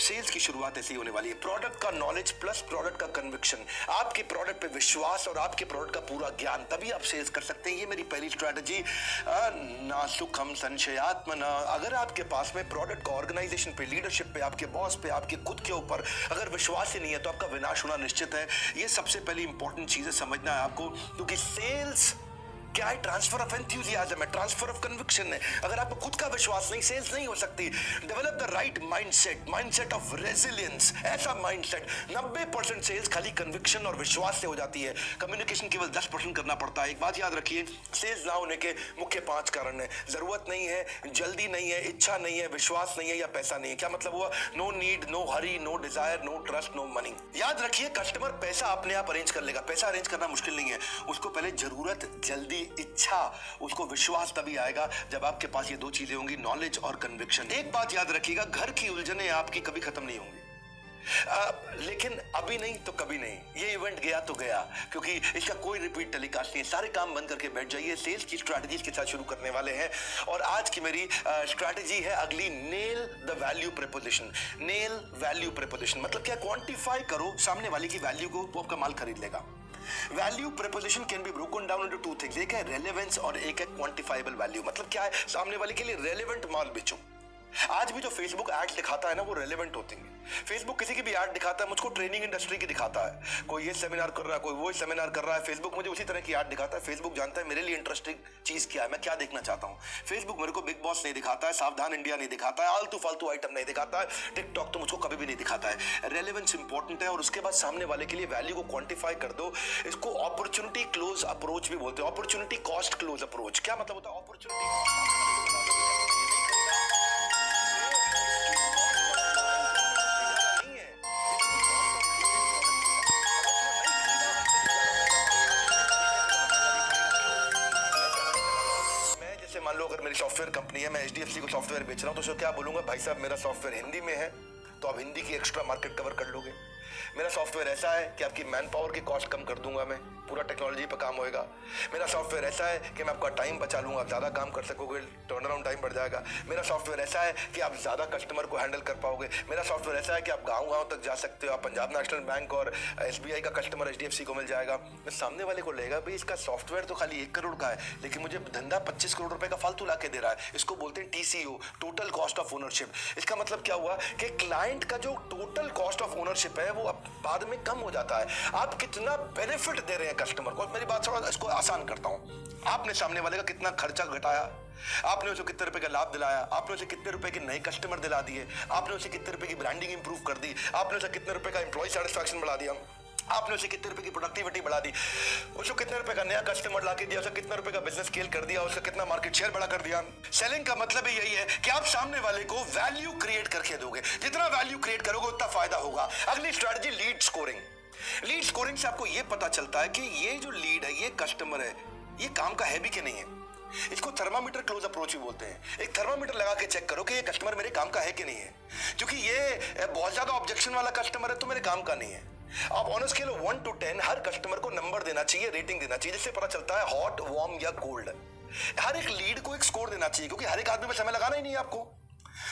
Sales की शुरुआत ऐसी होने वाली है। प्रोडक्ट का नॉलेज प्लस प्रोडक्ट का कन्विक्शन, आपके प्रोडक्ट पे विश्वास और आपके प्रोडक्ट का पूरा ज्ञान, तभी आप सेल्स कर सकते हैं। ये मेरी पहली स्ट्रैटेजी। ना सुखम संशयात्मना। अगर आपके पास में प्रोडक्ट का ऑर्गेनाइजेशन पे, लीडरशिप पे, आपके बॉस पे, आपके खुद के ऊपर अगर विश्वास ही नहीं है तो आपका विनाश होना निश्चित है। ये सबसे पहली इंपॉर्टेंट चीजें समझना है आपको, क्योंकि सेल्स क्या है? ट्रांसफर ऑफ एंथुसियाज्म है, ट्रांसफर ऑफ कन्विक्शन है। अगर आपको खुद का विश्वास नहीं, सेल्स नहीं हो सकती। Develop the right mindset, mindset of resilience. ऐसा माइंडसेट 90% सेल्स खाली कन्विक्शन और विश्वास से हो जाती है। कम्युनिकेशन केवल 10% करना पड़ता है। एक बात याद रखिए, सेल्स ना होने के मुख्य 5 कारण है। जरूरत नहीं है, जल्दी नहीं है, इच्छा नहीं है, विश्वास नहीं है या पैसा नहीं है। क्या मतलब हुआ? No need, no hurry, no desire, no trust, no money. याद रखिए, कस्टमर पैसा अपने आप अरेंज कर लेगा। पैसा अरेंज करना मुश्किल नहीं है। उसको पहले जरूरत, जल्दी, इच्छा, उसको विश्वास तभी आएगा जब आपके पास ये 2 चीजें होंगी, नॉलेज और कन्विक्शन। एक बात याद रखिएगा, घर की उलझनें आपकी कभी खत्म नहीं होंगी। लेकिन अभी नहीं तो कभी नहीं। ये इवेंट गया तो गया, क्योंकि इसका कोई रिपीट टेलीकास्ट नहीं है। सारे काम बंद करके बैठ जाइए। सेल्स की स्ट्रैटेजीज के साथ शुरू करने वाले हैं और आज की मेरी स्ट्रैटेजी है अगली, nail the value preposition. Nail value preposition मतलब क्या? क्वांटिफाई करो सामने वाले की वैल्यू को, वो आपका माल खरीद लेगा। Value preposition can be broken down into 2 things. एक है रेलेवेंस और एक है क्वांटिफाइबल वैल्यू। मतलब क्या है? सामने वाले के लिए रेलेवेंट माल बेचो। आज भी जो फेसबुक एड्स दिखाता है ना, वो रेलेवेंट होते हैं। फेसबुक किसी की भी एड दिखाता है, मुझको ट्रेनिंग इंडस्ट्री की दिखाता है। कोई ये सेमिनार कर रहा है, कोई वो सेमिनार कर रहा है, फेसबुक मुझे उसी तरह की एड दिखाता है। फेसबुक जानता है मेरे लिए इंटरेस्टिंग चीज क्या है, मैं क्या देखना चाहता हूँ। फेसबुक मेरे को बिग बॉस नहीं दिखाता है, सावधान इंडिया नहीं दिखाता है, आलतू फालतू आइटम नहीं दिखाता है, टिकटॉक तो मुझको कभी भी नहीं दिखाता है। रेलेवेंस इंपॉर्टेंट है और उसके बाद सामने वाले के लिए वैल्यू को क्वांटिफाई कर दो। इसको अपॉर्चुनिटी क्लोज अप्रोच भी बोलते हैं। अपॉर्चुनिटी कॉस्ट क्लोज अप्रोच क्या मतलब होता है? अपॉर्चुनिटी मान लो अगर मेरी सॉफ्टवेयर कंपनी है, मैं एचडीएफसी को सॉफ्टवेयर बेच रहा हूं, तो उसको क्या बोलूंगा? भाई साहब मेरा सॉफ्टवेयर हिंदी में है, तो आप हिंदी की एक्स्ट्रा मार्केट कवर कर लोगे। मेरा सॉफ्टवेयर ऐसा है कि आपकी मैन पावर की कॉस्ट कम कर दूंगा, मैं पूरा टेक्नोलॉजी पर काम होएगा। मेरा सॉफ्टवेयर ऐसा है कि मैं आपका टाइम बचा लूंगा, आप ज़्यादा काम कर सकोगे, टर्न अराउंड टाइम बढ़ जाएगा। मेरा सॉफ्टवेयर ऐसा है कि आप ज़्यादा कस्टमर को हैंडल कर पाओगे। मेरा सॉफ्टवेयर ऐसा है कि आप गाँव तक जा सकते हो। आप पंजाब नेशनल बैंक और एसबीआई का कस्टमर एचडीएफसी को मिल जाएगा। मैं सामने वाले को लेगा, भाई इसका सॉफ्टवेयर तो खाली 1 करोड़ का है, लेकिन मुझे धंधा 25 करोड़ रुपए का फालतू ला के दे रहा है। इसको बोलते हैं TCO, total cost of ownership. इसका मतलब क्या हुआ कि क्लाइंट का जो टोटल कॉस्ट ऑफ ओनरशिप है वो बाद में कम हो जाता है। आप कितना बेनिफिट दे रहे हैं कस्टमर को। मेरी बात थोड़ा इसको आसान करता हूं। आपने सामने वाले का कितना खर्चा घटाया, आपने उसे कितने रुपए का लाभ दिलाया, आपने उसे कितने रुपए के नए कस्टमर दिला दिए, आपने उसे कितने रुपए की ब्रांडिंग इंप्रूव कर दी, आपने उसे कितने रुपए का एम्प्लॉय सेटिस्फैक्शन बढ़ा दिया, आपने उसे कितने रुपए की प्रोडक्टिविटी बढ़ा दी, उसको कितने रुपए का नया कस्टमर ला के दिया, उसे कितने रुपए का बिजनेस स्केल कर दिया, उसका कितना मार्केट शेयर बड़ा कर दिया। सेलिंग का मतलब ही यही है कि आप सामने वाले को वैल्यू क्रिएट करके दोगे। जितना वैल्यू क्रिएट करोगे उतना फायदा होगा। अगली strategy, lead scoring. Lead scoring से आपको यह पता चलता है कि ये जो लीड है, ये कस्टमर है, ये काम का है भी कि नहीं है। इसको थर्मामीटर क्लोज अप्रोच भी बोलते हैं। एक थर्मामीटर लगा के चेक करो कि ये कस्टमर मेरे काम का है कि नहीं है, क्योंकि ये बहुत ज्यादा ऑब्जेक्शन वाला कस्टमर है तो मेरे काम का नहीं है। आप on scale 1 to 10 her customer को नंबर देना चाहिए, रेटिंग देना चाहिए, जिससे पता चलता है हॉट, वार्म या कोल्ड। हर एक लीड को एक स्कोर देना चाहिए, क्योंकि हर एक आदमी में समय लगाना ही नहीं है आपको।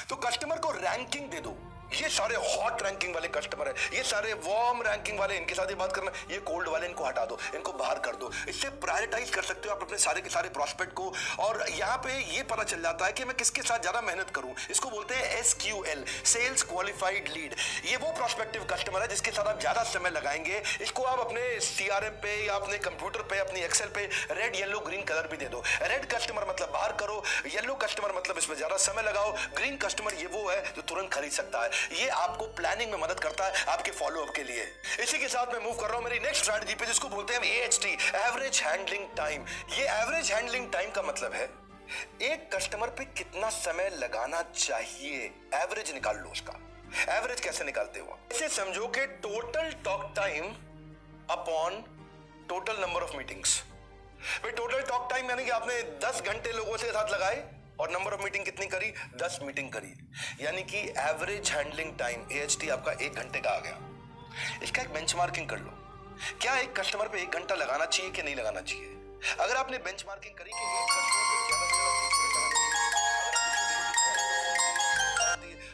तो कस्टमर को रैंकिंग दे दो। ये सारे हॉट रैंकिंग वाले कस्टमर है, ये सारे वार्म रैंकिंग वाले, इनके साथ ही बात करना। ये कोल्ड वाले इनको हटा दो, इनको बाहर कर दो। इससे प्रायोरिटाइज कर सकते हो आप अपने सारे के सारे प्रोस्पेक्ट को। और यहाँ पे ये पता चल जाता है कि मैं किसके साथ ज्यादा मेहनत करूं। इसको बोलते हैं SQL, सेल्स क्वालिफाइड लीड। ये वो प्रोस्पेक्टिव कस्टमर है जिसके साथ आप ज्यादा समय लगाएंगे। इसको आप अपने CRM पे या अपने कंप्यूटर पे, अपनी एक्सेल पे रेड, येलो, ग्रीन कलर भी दे दो। रेड कस्टमर मतलब बाहर करो, येलो कस्टमर मतलब इसमें ज्यादा समय लगाओ, ग्रीन कस्टमर ये वो है जो तुरंत खरीद सकता है। ये आपको प्लानिंग में मदद करता है आपके फॉलोअप के लिए। इसी के साथ मैं मूव कर रहा हूं मेरी नेक्स्ट स्ट्रैटेजी पे, जिसको बोलते हैं AHT, एवरेज हैंडलिंग टाइम। ये एवरेज हैंडलिंग टाइम का मतलब है एक कस्टमर पे कितना समय लगाना चाहिए। एवरेज निकाल लो उसका। एवरेज कैसे निकालते हो? इसे समझो कि total talk time upon total number of meetings. भाई टोटल टॉक टाइम यानी कि आपने 10 घंटे लोगों से साथ लगाए और नंबर ऑफ मीटिंग कितनी करी? 10 मीटिंग करी, यानी कि एवरेज हैंडलिंग टाइम AHT आपका 1 घंटे का आ गया। इसका एक बेंचमार्किंग कर लो। क्या एक कस्टमर पे 1 घंटा लगाना चाहिए कि नहीं लगाना चाहिए? अगर आपने बेंचमार्किंग करी कि एक कस्टमर पे ज्यादा से ज्यादा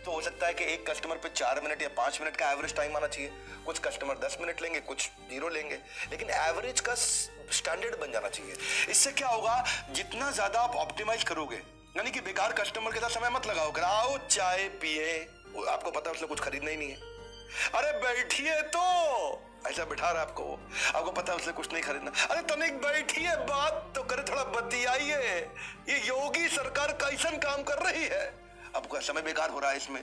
तो हो सकता है कि एक कस्टमर पे 4 मिनट या 5 मिनट का एवरेज टाइम आना चाहिए, कुछ कस्टमर 10 मिनट लेंगे, कुछ 0 लेंगे, लेकिन एवरेज का स्टैंडर्ड बन जाना चाहिए। इससे क्या होगा, जितना ज्यादा आप ऑप्टिमाइज करोगे, यानी कि बेकार कस्टमर के साथ समय मत लगाओ, आओ चाय पिए, आपको पता है उसने कुछ खरीदना ही नहीं है, अरे बैठिए तो ऐसा बिठा रहा आपको पता है उसने कुछ नहीं खरीदना, अरे तनिक बैठिए बात तो करे, थोड़ा बतियाइए, ये योगी सरकार कैसन काम कर रही है, आपका समय बेकार हो रहा है इसमें।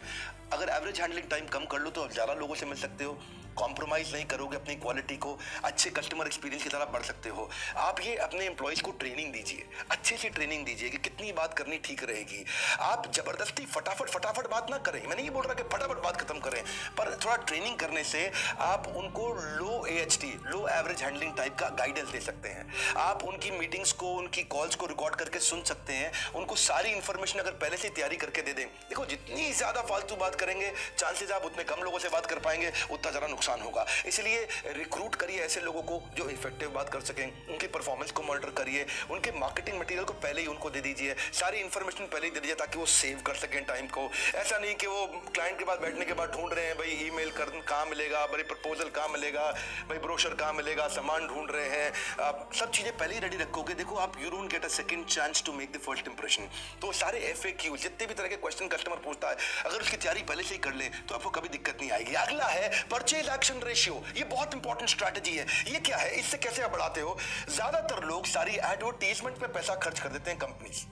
अगर एवरेज हैंडलिंग टाइम कम कर लो तो आप ज्यादा लोगों से मिल सकते हो, कॉम्प्रोमाइज नहीं करोगे अपनी क्वालिटी को, अच्छे कस्टमर एक्सपीरियंस की तरफ बढ़ सकते हो। आप ये अपने एम्प्लॉइज को ट्रेनिंग दीजिए, अच्छे से ट्रेनिंग दीजिए कि कितनी बात करनी ठीक रहेगी। आप जबरदस्ती फटाफट बात ना करें, मैं नहीं बोल रहा कि फटाफट बात खत्म करें, पर थोड़ा ट्रेनिंग करने से आप उनको लो AHT, लो एवरेज हैंडलिंग टाइप का गाइडेंस दे सकते हैं। आप उनकी मीटिंग्स को, उनकी कॉल्स को रिकॉर्ड करके सुन सकते हैं, उनको सारी इंफॉर्मेशन अगर पहले से तैयारी करके दे दें। देखो, जितनी ज्यादा फालतू बात करेंगे, चांसेस आप उतने कम लोगों से बात कर पाएंगे, उतना ज्यादा नुकसान होगा। इसलिए रिक्रूट करिए ऐसे लोगों को जो इफेक्टिव बात कर सकें, उनकी परफॉर्मेंस को मॉनिटर करिए, उनके मार्केटिंग मटेरियल को पहले ही उनको दे दीजिए, सारी इंफॉर्मेशन पहले ही दे दीजिए ताकि वो सेव कर सकें टाइम को। ऐसा नहीं कि वो क्लाइंट के पास बैठने के बाद ढूंढ रहे हैं भाई ईमेल कर कहाँ मिलेगा, भाई प्रपोजल कहाँ मिलेगा, भाई ब्रोशर कहाँ मिलेगा, सामान ढूंढ रहे हैं। आप सब चीजें पहले ही रेडी रखोगे। देखो, आप you don't get a second chance to make the first impression. तो सारे FAQ, जितने भी तरह के क्वेश्चन कस्टमर पूछता है, अगर उसकी तैयारी पहले से ही कर ले तो आपको कभी दिक्कत नहीं आएगी। अगला है परचेज एक्शन रेशियो, ये बहुत इंपॉर्टेंट स्ट्रैटेजी है। ये क्या है, इससे कैसे आप बढ़ाते हो? ज्यादातर लोग सारी एडवर्टीजमेंट पे पैसा खर्च कर देते हैं। कंपनीज,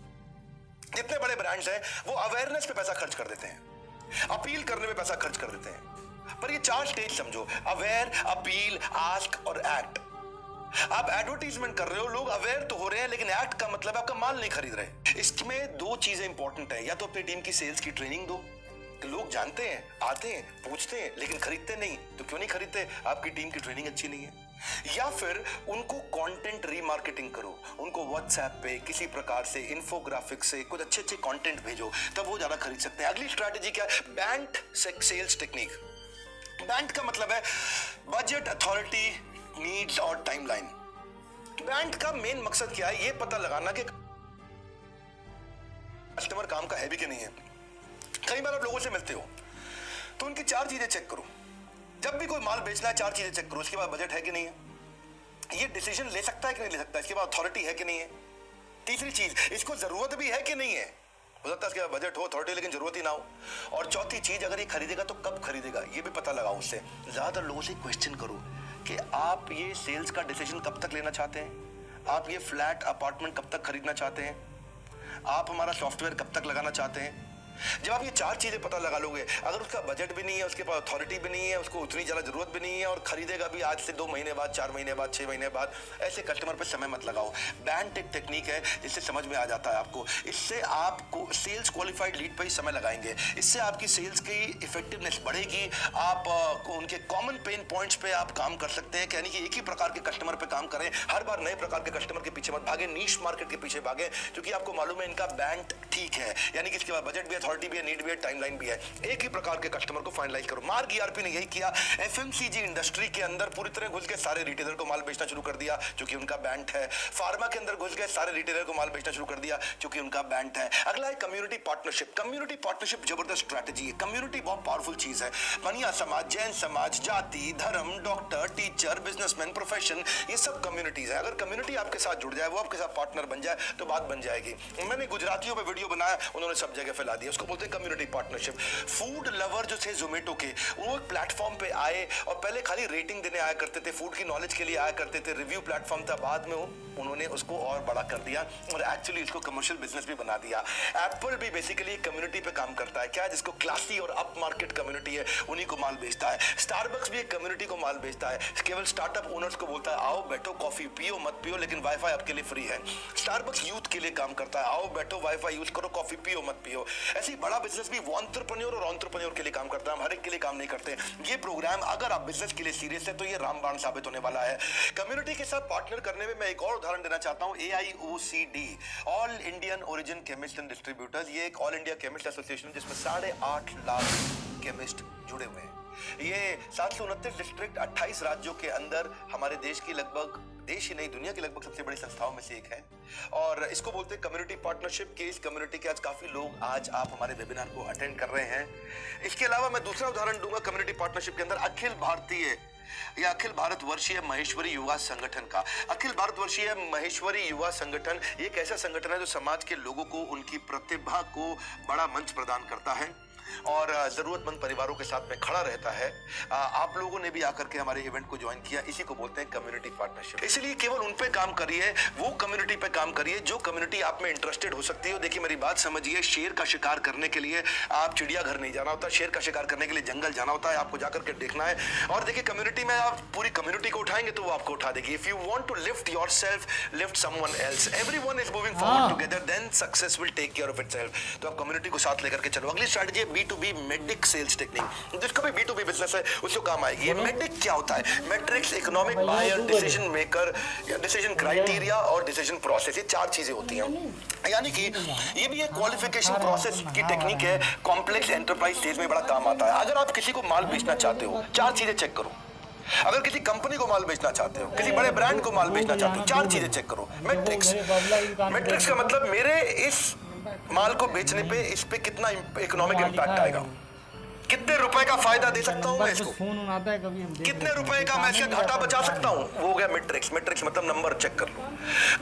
जितने बड़े ब्रांड्स हैं, वो अवेयरनेस पे पैसा खर्च कर देते हैं, अपील करने पे पैसा खर्च कर देते हैं। पर ये 4 स्टेज समझो, अवेयर, अपील, आस्क और एक्ट। आप एडवर्टीजमेंट कर रहे हो, लोग अवेयर तो हो रहे हैं, लेकिन एक्ट का मतलब आपका माल नहीं खरीद रहे। इसमें 2 चीजें इंपॉर्टेंट है, या तो अपनी टीम की सेल्स की ट्रेनिंग दो, लोग जानते हैं, आते हैं, पूछते हैं, लेकिन खरीदते नहीं। तो क्यों नहीं खरीदते? आपकी टीम की ट्रेनिंग अच्छी नहीं है। या फिर उनको कंटेंट रीमार्केटिंग करो, उनको व्हाट्सएप पे किसी प्रकार से इन्फोग्राफिक से कुछ अच्छे कंटेंट भेजो, तब वो ज्यादा खरीद सकते हैं। अगली स्ट्रैटेजी क्या है? Band sales technique. बैंड का मतलब है बजट, अथॉरिटी, नीड्स और टाइमलाइन। बैंड का मेन मकसद क्या है? ये पता लगाना कि कस्टमर काम का है भी कि नहीं है। कई बार आप लोगों से मिलते हो तो उनकी 4 चीजें चेक करो। जब भी कोई माल बेचना है, 4 चीजें चेक करो। इसके बाद बजट है कि नहीं है, ये डिसीजन ले सकता है कि नहीं ले सकता, इसके बाद अथॉरिटी है कि नहीं है। तीसरी चीज, इसको जरूरत भी है कि नहीं है। हो सकता है इसके बाद बजट हो, अथॉरिटी, लेकिन जरूरत ही ना हो। और चौथी चीज, अगर ये खरीदेगा तो कब खरीदेगा, ये भी पता लगाओ उससे। ज्यादातर लोगों से क्वेश्चन करो कि आप ये सेल्स का डिसीजन कब तक लेना चाहते हैं, आप ये फ्लैट अपार्टमेंट कब तक खरीदना चाहते हैं, आप हमारा सॉफ्टवेयर कब तक लगाना चाहते हैं। जब आप ये 4 चीजें पता लगा लोगे, अगर उसका बजट भी नहीं है, उसके पास अथॉरिटी भी नहीं है, उसको उतनी ज्यादा जरूरत भी नहीं है, और खरीदेगा भी आज से 2 महीने बाद, 4 महीने बाद, 6 महीने बाद, ऐसे कस्टमर पे समय मत लगाओ। बैंड एक टेक्निक है जिससे समझ में आ जाता है आपको। इससे आपको सेल्स क्वालिफाइड लीड पे ही समय लगाएंगे, इससे आपकी सेल्स की इफेक्टिवनेस बढ़ेगी। आप उनके कॉमन पेन पॉइंट्स पे आप काम कर सकते हैं, यानी कि एक ही प्रकार के कस्टमर पे काम करें, हर बार नए प्रकार के कस्टमर के पीछे मत भागे, नीश मार्केट के पीछे भागे, क्योंकि आपको मालूम है इनका बैंड ठीक है, यानी कि इसके बाद बजट भी, अथॉरिटी भी है, नीड भी है, टाइमलाइन भी है। एक ही प्रकार के कस्टमर को फाइनलाइज करो। मार्क ERP ने यही किया। FMCG इंडस्ट्री के अंदर पूरी तरह घुस गए, सारे रिटेलर को माल बेचना शुरू कर दिया क्योंकि उनका बैंड है। फार्मा के अंदर घुस गए, सारे रिटेलर को माल बेचना शुरू कर दिया क्योंकि उनका बैंड है। अगला है कम्युनिटी पार्टनरशिप। कम्युनिटी पार्टनरशिप जबरदस्त स्ट्रैटेजी है। कम्युनिटी बहुत पावरफुल चीज है। मनिया समाज, जैन समाज, जाति, धर्म, डॉक्टर, टीचर, बिजनेसमैन, प्रोफेशन, ये सब कम्युनिटीज है। अगर कम्युनिटी आपके साथ जुड़ जाए, वो आपके साथ पार्टनर बन जाए, तो बात बन जाएगी। मैंने गुजरातियों पे वीडियो बनाया, उन्होंने सब जगह फैला दिया, उसको बोलते हैं कम्युनिटी पार्टनरशिप। फूड लवर जो थे जोमेटो के, वो एक प्लेटफॉर्म पे आए और पहले खाली रेटिंग देने आया करते थे, फूड की नॉलेज के लिए आया करते थे, रिव्यू प्लेटफॉर्म था। बाद में उन्होंने उसको और बड़ा कर दिया और एक्चुअली इसको कमर्शियल बिजनेस भी बना दिया। एप्पल भी बेसिकली कम्युनिटी पे काम करता है। क्या, जिसको क्लासी और अप मार्केट कम्युनिटी है, उन्हीं को माल बेचता है। स्टारबक्स भी एक कम्युनिटी को माल बेचता है। केवल स्टार्टअप ओनर्स को बोलता है, आओ बैठो, कॉफी पियो मत पियो, लेकिन वाईफाई आपके लिए फ्री है। स्टारबक्स यूथ के लिए काम करता है, आओ बैठो, वाईफाई यूज करो, कॉफी पियो मत पियो। ऐसे ही बड़ा बिजनेस भी एंटरप्रेन्योर और एंटरप्रेन्योर के लिए काम करता है, हम हर एक के लिए काम नहीं करते। ये प्रोग्राम अगर आप बिजनेस के लिए सीरियस है तो ये रामबाण साबित होने वाला है। कम्युनिटी के साथ पार्टनर करने में मैं एक और उदाहरण देना चाहता हूं। AIOCD, all Indian origin chemist and distributors, ये एक ऑल इंडिया केमिस्ट एसोसिएशन जिसमें 8.5 लाख केमिस्ट जुड़े हुए हैं। ये 729 डिस्ट्रिक्ट, 28 राज्यों के अंदर हमारे देश की लगभग देश ही नहीं दुनिया की लगभग सबसे बड़ी संस्थाओं में से एक है और इसको बोलते हैं कम्युनिटी पार्टनरशिप के। इस कम्युनिटी के आज काफी लोग आज आप हमारे वेबिनार को अटेंड कर रहे हैं। इसके अलावा मैं दूसरा उदाहरण दूंगा कम्युनिटी पार्टनरशिप के अंदर अखिल भारतीय या अखिल भारतवर्षीय महेश्वरी युवा संगठन का। अखिल भारतवर्षीय महेश्वरी युवा संगठन एक ऐसा संगठन है जो समाज के लोगों को उनकी प्रतिभा को बड़ा मंच प्रदान करता है और जरूरतमंद परिवारों के साथ में खड़ा रहता है। आप लोगों ने भी आकर के हमारे इवेंट को ज्वाइन किया, इसी को बोलते हैं कम्युनिटी पार्टनरशिप। इसलिए केवल उन पे काम करिए, वो कम्युनिटी पे काम करिए जो कम्युनिटी आप में इंटरेस्टेड हो सकती है। देखिए मेरी बात समझिए, शेर का शिकार करने के लिए आप चिड़ियाघर नहीं जाना होता, शेर का शिकार करने के लिए जंगल जाना होता है, आपको जाकर के देखना है। और देखिए कम्युनिटी में आप पूरी कम्युनिटी को उठाएंगे तो वो आपको उठा देगी। If you want to lift yourself, lift someone else, everyone is moving forward together, then success will take care of itself. तो आप कम्युनिटी को साथ लेकर के चलो। अगली स्ट्रेटजी है B2B मेडिक सेल्स टेक्निक, जिसका भी B2B बिजनेस है उसको काम आएगी। ये मेट्रिक क्या होता है? Metrics, economic buyer, decision maker, decision criteria और डिसीजन प्रोसेस, ये 4 चीजें होती हैं। यानी कि ये भी एक क्वालिफिकेशन प्रोसेस की टेक्निक है, कॉम्प्लेक्स एंटरप्राइज सेल्स में बड़ा काम आता है। अगर आप किसी को माल बेचना चाहते हो, 4 चीजें चेक करो। अगर किसी कंपनी को माल बेचना चाहते हो, किसी बड़े ब्रांड को माल बेचना चाहते हो, 4 चीजें चेक करो। मैट्रिक्स, मैट्रिक्स का मतलब मेरे इस माल को बेचने पे इस पे कितना इकोनॉमिक इंपैक्ट आएगा, कितने रुपए का फायदा दे सकता हूं मैं इसको, कितने रुपए का मैं इसका घाटा बचा सकता हूं, वो हो गया मैट्रिक्स। मैट्रिक्स मतलब नंबर चेक कर लो।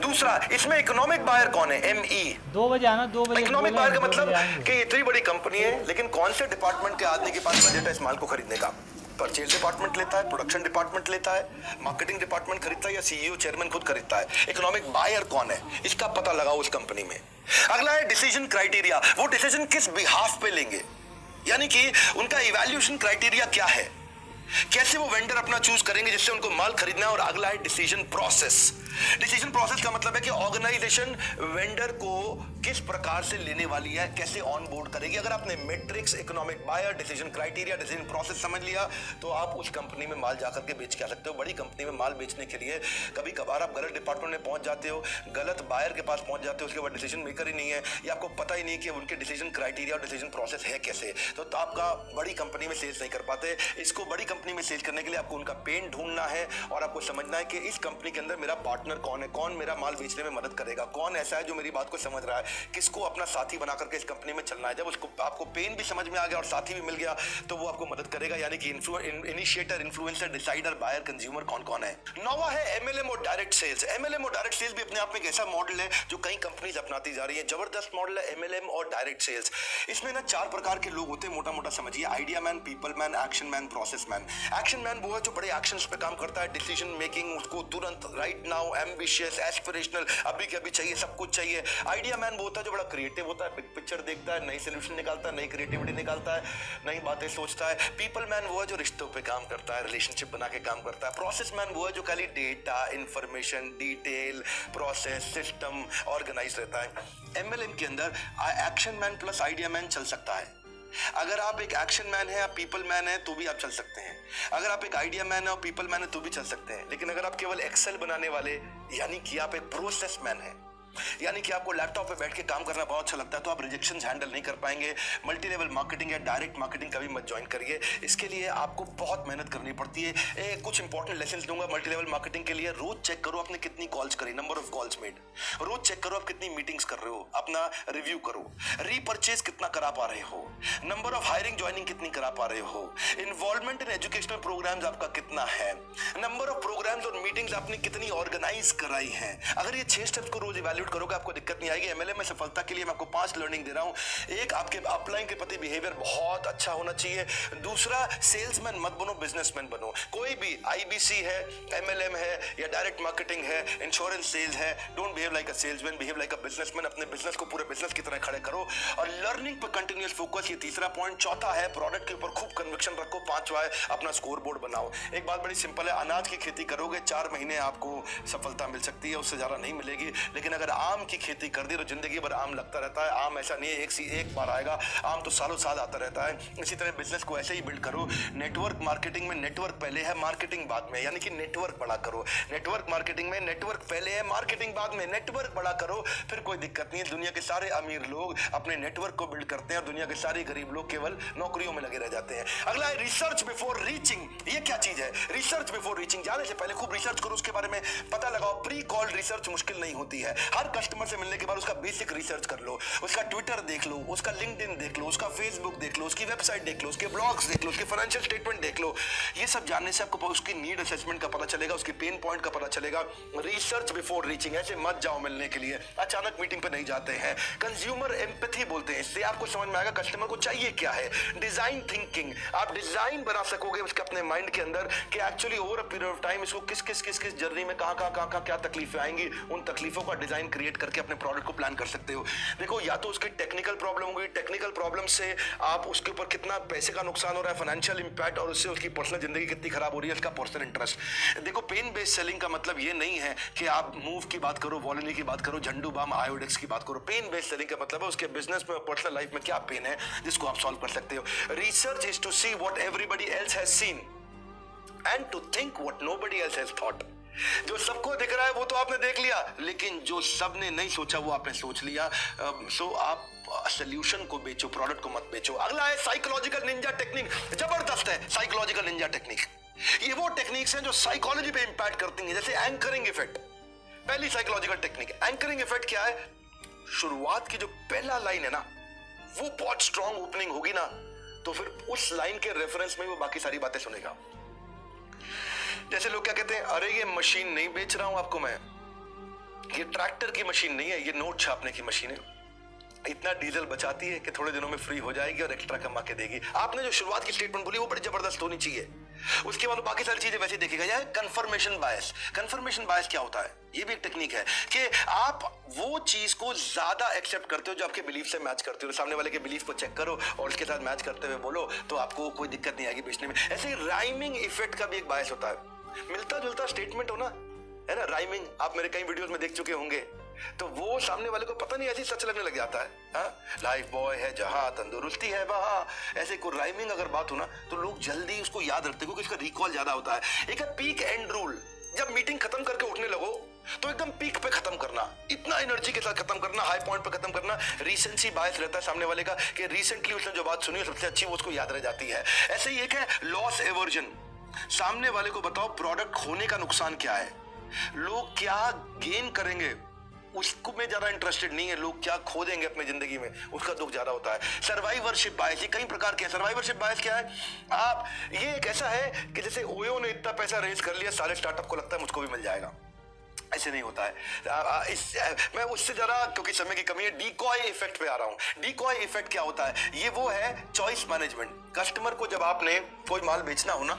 दूसरा, इसमें इकोनॉमिक बायर कौन है? ME। 2 बजे आना, 2 बजे। इकोनॉमिक बायर का मतलब कि इतनी बड़ी कंपनी है लेकिन कौन से डिपार्टमेंट के आदमी के पास बजट है इस माल को खरीदने का? परचेज डिपार्टमेंट लेता है, प्रोडक्शन डिपार्टमेंट लेता है, मार्केटिंग डिपार्टमेंट खरीदता है या CEO चेयरमैन खुद खरीदता है? इकोनॉमिक बायर कौन है, इसका पता लगाओ उस कंपनी में। अगला है डिसीजन क्राइटेरिया, वो डिसीजन किस बिहाफ पे लेंगे, यानी कि उनका इवैल्यूएशन क्राइटेरिया क्या है, कैसे वो वेंडर अपना चूज करेंगे जिससे उनको माल खरीदना है। और अगला है डिसीजन प्रोसेस। डिसीजन प्रोसेस का मतलब है कि ऑर्गेनाइजेशन वेंडर को किस प्रकार से लेने वाली है, कैसे ऑन बोर्ड करेगी। अगर आपने metrics, economic buyer, decision criteria, decision process समझ लिया तो आप उस कंपनी में माल जाकर के बेच के आ सकते हो। बड़ी कंपनी में माल बेचने के लिए कभी कभार आप गलत डिपार्टमेंट में पहुंच जाते हो, गलत बायर के पास पहुंच जाते हो, उसके बाद डिसीजन मेकर ही नहीं है या आपको पता ही नहीं कि उनके डिसीजन क्राइटेरिया और डिसीजन प्रोसेस है कैसे, तो आपका बड़ी कंपनी में सेल्स नहीं कर पाते। इसको बड़ी कंपनी में सेल्स करने के लिए आपको उनका पेन ढूंढना है और आपको समझना है कि इस कंपनी के अंदर मेरा पार्टनर कौन है, कौन मेरा माल बेचने में मदद करेगा, कौन ऐसा है जो मेरी बात को समझ रहा है, किसको अपना साथी बना करके इस कंपनी में चलना है। जब उसको आपको पेन भी समझ में आ गया और साथी भी मिल गया तो वो आपको मदद करेगा। यानी कि initiator, influencer, decider, buyer, consumer कौन कौन है। 9वां है MLM और डायरेक्ट सेल्स। MLM और डायरेक्ट सेल्स भी अपने आप में एक ऐसा मॉडल है जो कई कंपनीज अपनाती जा रही है। जबरदस्त मॉडल है MLM और डायरेक्ट सेल्स। इसमें ना 4 प्रकार के लोग होते हैं, मोटा मोटा समझिए। Idea man, people man, action man, process man. Action man वो है जो बड़े एक्शंस पे काम करता है, डिसीजन मेकिंग, उसको तुरंत, राइट नाउ, एम्बिशियस, एस्पिरेशनल, अभी के अभी चाहिए, सब कुछ चाहिए। आइडिया मैन वो होता है जो बड़ा क्रिएटिव होता है, बिग पिक्चर देखता है, नई सोल्यूशन निकालता है, नई क्रिएटिविटी निकालता है, नई बातें सोचता है। पीपल मैन वो है जो रिश्तों पे काम करता है, रिलेशनशिप बना के काम करता है। प्रोसेस मैन वो है जो खाली data, information, detail, process, system, organise रहता है। MLM के अंदर action man plus idea man चल सकता है। अगर आप एक एक्शन मैन है या पीपल मैन है तो भी आप चल सकते हैं। अगर आप एक आइडिया मैन है और पीपल मैन है तो भी चल सकते हैं। लेकिन अगर आप केवल एक्सेल बनाने वाले, यानी कि आप एक प्रोसेस मैन है, यानी कि आपको लैपटॉप पे बैठ के काम करना बहुत अच्छा लगता है, तो आप रिजेक्शंस हैंडल नहीं कर पाएंगे। मल्टी लेवल मार्केटिंग या डायरेक्ट मार्केटिंग कभी मत ज्वाइन करिए, इसके लिए आपको बहुत मेहनत करनी पड़ती है। कुछ इंपॉर्टेंट लेसन्स दूंगा मल्टी लेवल मार्केटिंग के लिए। रोज चेक करो आपने कितनी कॉल्स करी, नंबर ऑफ कॉल्स मेड। रोज चेक करो आप कितनी मीटिंग्स कर रहे हो, अपना रिव्यू करो। रीपर्चेज कितना करा पा रहे हो, नंबर ऑफ हायरिंग ज्वाइनिंग कितनी करा पा रहे हो, इन्वॉल्वमेंट इन एजुकेशनल प्रोग्राम्स आपका कितना है, नंबर ऑफ प्रोग्राम्स और मीटिंग्स आपने कितनी ऑर्गेनाइज कराई हैं। अगर ये 6 स्टेप्स को रोज इवैल्यूएट करोगे आपको दिक्कत नहीं आएगी। MLM में सफलता के लिए मैं आपको 5 लर्निंग दे रहा हूं। एक, आपके अपलाइन के प्रति बिहेवियर बहुत अच्छा होना चाहिए। दूसरा, सेल्समैन मत बनो, बिजनेसमैन बनो। कोई भी IBC है, MLM है या डायरेक्ट मार्केटिंग है, इंश्योरेंस सेल्स है, don't behave like a salesman, behave like a businessman. अपने बिजनेस को पूरे बिजनेस की तरह खड़े करो और लर्निंग पर कंटिन्यूअस फोकस, ये तीसरा पॉइंट। चौथा है प्रोडक्ट के ऊपर खूब कन्विक्शन रखो। 5वां है अपना स्कोर बोर्ड बनाओ। एक बात बड़ी सिंपल है, अनाज की खेती करोगे 4 महीने आपको सफलता मिल सकती है, उससे ज्यादा नहीं मिलेगी। लेकिन अगर आम की खेती कर दी तो जिंदगी भर आम लगता रहता है। आम ऐसा नहीं है एक बार आएगा, आम तो सालों साल आता रहता है। इसी तरह बिजनेस को ऐसे ही बिल्ड करो। नेटवर्क मार्केटिंग में नेटवर्क पहले है, मार्केटिंग बाद में, यानी कि नेटवर्क बड़ा करो। नेटवर्क मार्केटिंग में नेटवर्क पहले है, मार्केटिंग बाद में, नेटवर्क बड़ा करो, फिर कोई दिक्कत नहीं है। दुनिया के सारे अमीर लोग अपने नेटवर्क को बिल्ड करते हैं और दुनिया के सारे गरीब लोग केवल नौकरियों में लगे रह जाते हैं। अगला है रिसर्च बिफोर रीचिंग। ये क्या चीज है? Research before reaching. जाने से पहले खूब रिसर्च करो, उसके बारे में पता लगाओ। प्री कॉल्ड रिसर्च मुश्किल नहीं होती है। हर कस्टमर से मिलने के बाद उसका बेसिक रिसर्च कर लो, उसका ट्विटर देख लो, उसका लिंक्डइन देख लो, उसका फेसबुक देख लो, उसकी वेबसाइट देख लो, उसके ब्लॉग्स देख लो, उसके फाइनेंशियल स्टेटमेंट देख लो। ये सब जानने से आपको उसकी नीड असेसमेंट का पता चलेगा, उसकी पेन पॉइंट का पता चलेगा। Research before reaching. ऐसे मत जाओ मिलने के लिए, अचानक मीटिंग पे नहीं जाते हैं। कंज्यूमर एम्पैथी बोलते हैं। इससे आपको समझ में आएगा कस्टमर को चाहिए क्या है। Design thinking. आप डिजाइन बना सकोगे उसके अपने माइंड के अंदर कि actually over a period of time इसको किस किस किस किस जर्नी में कहां क्या तकलीफें आएंगी, उन तकलीफों का डिजाइन क्रिएट करके अपने प्रोडक्ट को प्लान कर सकते हो। देखो, या तो उसकी टेक्निकल प्रॉब्लम होगी, टेक्निकल प्रॉब्लम से आप उसके ऊपर कितना पैसे का नुकसान हो रहा है, फाइनेंशियल इंपैक्ट, और उससे उसकी पर्सनल जिंदगी कितनी खराब हो रही है, उसका पर्सनल इंटरेस्ट। देखो, पेन बेस्ड सेलिंग का मतलब ये नहीं है कि आप मूव की बात करो, वॉलिनी की बात करो, झंडू बाम, आयोडेक्स की बात करो। पेन बेस्ड सेलिंग का मतलब है उसके बिजनेस में, पर्सनल लाइफ में क्या पेन है जिसको आप सॉल्व कर सकते हो। Research is to see what everybody else has seen and to think what nobody else has thought. जो सबको दिख रहा है वो तो आपने देख लिया, लेकिन जो सबने नहीं सोचा वो आपने सोच लिया। सो आप सोल्यूशन को बेचो, प्रोडक्ट को मत बेचो। अगला है साइकोलॉजिकल निंजा टेक्निक। जबरदस्त है साइकोलॉजिकल निंजा टेक्निक। ये वो टेक्निक्स हैं जो साइकोलॉजी पे इंपैक्ट करती हैं, जैसे एंकरिंग इफेक्ट। पहली साइकोलॉजिकल टेक्निक एंकरिंग इफेक्ट क्या है? शुरुआत की जो पहला लाइन है ना, वो बहुत स्ट्रॉन्ग ओपनिंग होगी ना, तो फिर उस लाइन के रेफरेंस में वो बाकी सारी बातें सुनेगा। जैसे लोग क्या कहते हैं, अरे ये मशीन नहीं बेच रहा हूं आपको मैं, ये ट्रैक्टर की मशीन नहीं है, ये नोट छापने की मशीन है। इतना डीजल बचाती है कि थोड़े दिनों में फ्री हो जाएगी और एक्स्ट्रा कमा के देगी। आपने जो शुरुआत की स्टेटमेंट बोली वो बड़ी जबरदस्त होनी चाहिए। उसके बाद बाकी सारी चीजें वैसे देखी गई। Confirmation bias. कंफर्मेशन बायस क्या होता है? ये भी एक टेक्निक है कि आप वो चीज को ज्यादा एक्सेप्ट करते हो जो आपके बिलीफ से मैच करते हो। सामने वाले के बिलीफ को चेक करो और उसके साथ मैच करते हुए बोलो, तो आपको कोई दिक्कत नहीं आएगी बेचने में। ऐसे ही राइमिंग इफेक्ट का भी एक बायस होता है। मिलता जुलता स्टेटमेंट हो ना, है ना, राइमिंग। आप मेरे कई वीडियोस में देख चुके होंगे, तो वो सामने वाले को पता नहीं ऐसी सच लगने लग जाता है। लाइफ बॉय है जहां, तंदुरुस्ती है वहां। ऐसे कोई राइमिंग अगर बात हो ना, तो लोग जल्दी उसको याद रखते हैं क्योंकि उसका रिकॉल ज्यादा होता है। एक है पीक एंड रूल। जब मीटिंग खत्म करके उठने लगो तो एकदम पीक पे खत्म करना, इतना एनर्जी के साथ खत्म करना, हाई पॉइंट पे खत्म करना। रीसेंसी बायस रहता है सामने वाले का कि रिसेंटली उसने जो बात सुनी सबसे अच्छी, वो उसको याद रह जाती है। ऐसे ही एक है लॉस एवर्जन। सामने वाले को बताओ प्रोडक्ट खोने का नुकसान क्या है, लोग क्या गेन करेंगे उसको में ज्यादा इंटरेस्टेड नहीं है, लोग क्या खो देंगे अपनी जिंदगी में, उसका दुख ज्यादा होता है। Survivorship bias. ये कई प्रकार के हैं। सर्वाइवरशिप बायस क्या है? आप, ये एक ऐसा है कि जैसे ओयो ने इतना पैसा रेज कर लिया, सारे स्टार्टअप को लगता है मुझको भी मिल जाएगा। ऐसे नहीं होता है। मैं उससे जरा, क्योंकि समय की कमी है, डीकॉय इफेक्ट पे आ रहा हूं। डीकॉय इफेक्ट क्या होता है? ये वो है चॉइस मैनेजमेंट। कस्टमर को जब आपने कोई माल बेचना हो ना,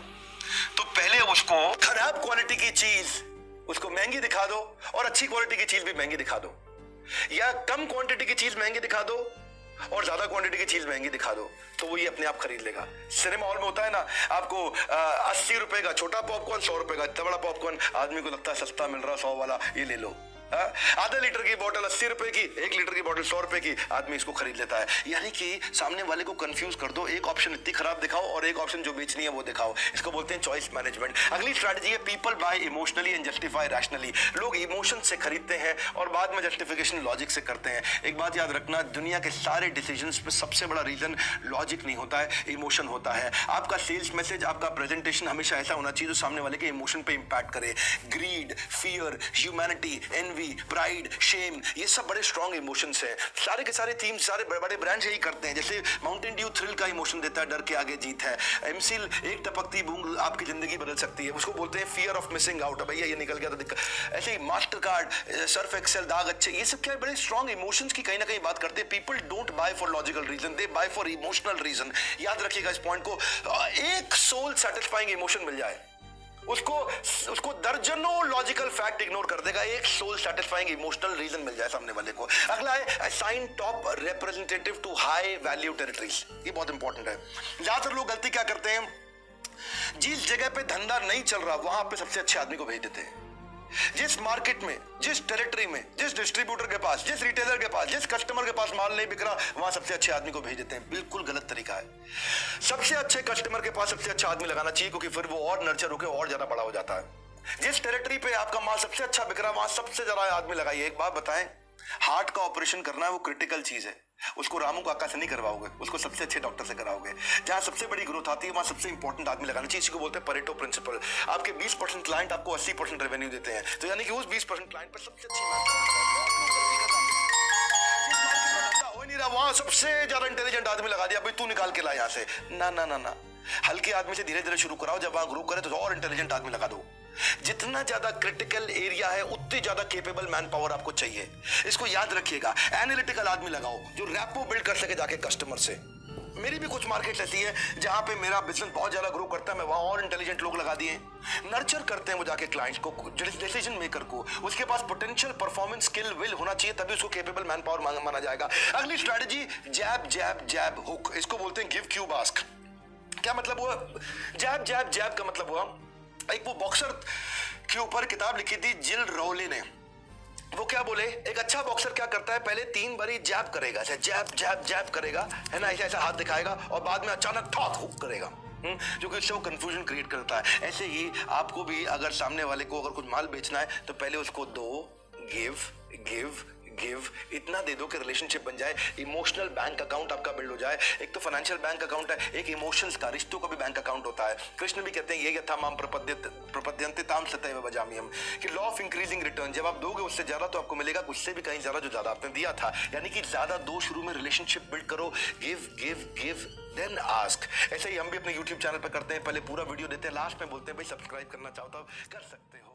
तो पहले उसको खराब क्वालिटी की चीज उसको महंगी दिखा दो और अच्छी क्वालिटी की चीज भी महंगी दिखा दो, या कम क्वांटिटी की चीज महंगी दिखा दो और ज्यादा क्वांटिटी की चीज महंगी दिखा दो, तो वो ये अपने आप खरीद लेगा। सिनेमा हॉल में होता है ना, आपको 80 रुपए का छोटा पॉपकॉर्न, 100 रुपए का इतना बड़ा पॉपकॉर्न, आदमी को लगता है सस्ता मिल रहा, 100 वाला ये ले लो। आधा लीटर की बोतल 80 रुपए की, 1 लीटर की बोतल 100 रुपए की, आदमी इसको खरीद लेता है। यानी कि सामने वाले को कंफ्यूज कर दो, एक ऑप्शन इतनी खराब दिखाओ और एक ऑप्शन जो बेचनी है वो दिखाओ। इसको बोलते हैं चॉइस मैनेजमेंट। अगली स्ट्रैटेजी है people buy emotionally and justify rationally. लोग इमोशन से खरीदते हैं और बाद में जस्टिफिकेशन लॉजिक से करते हैं। एक बात याद रखना, दुनिया के सारे डिसीजंस पे सबसे बड़ा रीजन लॉजिक नहीं होता है, इमोशन होता है। आपका सेल्स मैसेज, आपका प्रेजेंटेशन हमेशा ऐसा होना चाहिए जो सामने वाले के इमोशन पे इंपैक्ट करे। Greed, fear, humanity, pride, shame, ये सब बड़े स्ट्रॉन्ग इमोशंस हैं। सारे के सारे थीम, सारे बड़े बड़े ब्रांड्स यही करते हैं। जैसे माउंटेन ड्यू थ्रिल का इमोशन देता है, डर के आगे जीत है। एमसील, एक टपकती बूंद आपकी जिंदगी बदल सकती है, उसको बोलते हैं फियर ऑफ मिसिंग आउट। भैया ये निकल गया तो दिक्कत। ऐसे ही मास्टर कार्ड, सर्फ एक्सेल, दाग अच्छे, ये सब क्या बड़े स्ट्रॉन्ग इमोशंस की कहीं ना कहीं बात करते हैं। People don't buy for logical reason, they buy for emotional reason. याद रखिएगा इस पॉइंट को। एक सोल सेटिस्फाइंग इमोशन मिल जाए, उसको दर्जनों लॉजिकल फैक्ट इग्नोर कर देगा, एक सोल सेटिस्फाइंग इमोशनल रीजन मिल जाए सामने वाले को। अगला है assign top representative to high value territories. ये बहुत इंपॉर्टेंट है। ज्यादातर लोग गलती क्या करते हैं, जिस जगह पे धंधा नहीं चल रहा वहां पे सबसे अच्छे आदमी को भेज देते हैं। जिस मार्केट में, जिस टेरिटरी में, जिस डिस्ट्रीब्यूटर के पास, जिस रिटेलर के पास, जिस कस्टमर के पास माल नहीं बिक रहा, वहां सबसे अच्छे आदमी को भेज देते हैं। बिल्कुल गलत तरीका है। सबसे अच्छे कस्टमर के पास सबसे अच्छा आदमी लगाना चाहिए, क्योंकि फिर वो और नर्चर होकर और ज्यादा बड़ा हो जाता है। जिस टेरिटरी पे आपका माल सबसे अच्छा बिक रहा है, वहां सबसे ज्यादा आदमी लगाइए। एक बात बताएं, हार्ट का ऑपरेशन करना है वो क्रिटिकल चीज है, उसको रामू काका से नहीं करवाओगे, उसको सबसे अच्छे डॉक्टर से कराओगे। जहां सबसे बड़ी ग्रोथ आती है वहां सबसे इंपॉर्टेंट आदमी लगाना चाहिए। इसको बोलते हैं परेटो प्रिंसिपल। आपके 20% क्लाइंट आपको 80% रेवेन्यू देते हैं, तो यानी कि उस 20% क्लाइंट पर सबसे अच्छी हो नहीं रहा, वहां सबसे ज्यादा इंटेलिजेंट आदमी लगा दिया, भाई तू निकाल के ला यहां से। ना ना ना ना, हल्के आदमी से धीरे धीरे शुरू कराओ, जब वहां ग्रो करे तो और इंटेलिजेंट आदमी लगा दो। जितना ज्यादा क्रिटिकल एरिया है उतनी ज्यादा केपेबल मैन पावर आपको चाहिए। इसको याद रखिएगा। एनालिटिकल आदमी लगाओ जो रैपो बिल्ड कर सके जाके कस्टमर से। मेरी भी कुछ मार्केट ऐसी है जहां पे मेरा बिजनेस बहुत ज्यादा ग्रो करता है, मैं वहां और इंटेलिजेंट लोग लगा दिए, नर्चर करते हैं वो जाके क्लाइंट्स को, डिसीजन मेकर को। उसके पास पोटेंशियल परफॉर्मेंस स्किल विल होना चाहिए, तभी उसको केपेबल मैन पावर माना जाएगा। अगली स्ट्रेटजी जैब जैब जैब हुक, इसको बोलते हैं गिव क्यूब आस्क। क्या मतलब हुआ जैब जैब जैब का? मतलब हुआ एक वो बॉक्सर के ऊपर किताब लिखी थी जिल रोले ने। वो क्या बोले, एक अच्छा बॉक्सर क्या करता है, पहले 3 बारी जैब करेगा, ऐसे जैब जैब जैब करेगा, है ना, ऐसा ऐसा हाथ दिखाएगा, और बाद में अचानक ठॉक हुक करेगा, जो कि उससे वो कंफ्यूजन क्रिएट करता है। ऐसे ही आपको भी अगर सामने वाले को अगर कुछ माल बेचना है तो पहले उसको दो, गिव गिव गिव, इतना दे दो कि रिलेशनशिप बन जाए, इमोशनल बैंक अकाउंट आपका बिल्ड हो जाए। एक तो फाइनेंशियल बैंक अकाउंट है, एक इमोशंस का, रिश्तों का भी बैंक अकाउंट होता है। कृष्ण भी कहते हैं ये यथा माम प्रपद्यन्ते ताम सतैव भजाम्यहम्, कि लॉ ऑफ इंक्रीजिंग रिटर्न, जब आप दोगे उससे ज्यादा तो आपको मिलेगा, उससे भी कहीं ज्यादा जो ज्यादा आपने दिया था। यानी कि ज्यादा दो, शुरू में रिलेशनशिप बिल्ड करो, give give give then ask. ऐसे ही हम भी अपने यूट्यूब चैनल पर करते हैं, पहले पूरा वीडियो देते हैं, लास्ट में बोलते हैं भाई सब्सक्राइब करना चाहता हो कर सकते हो।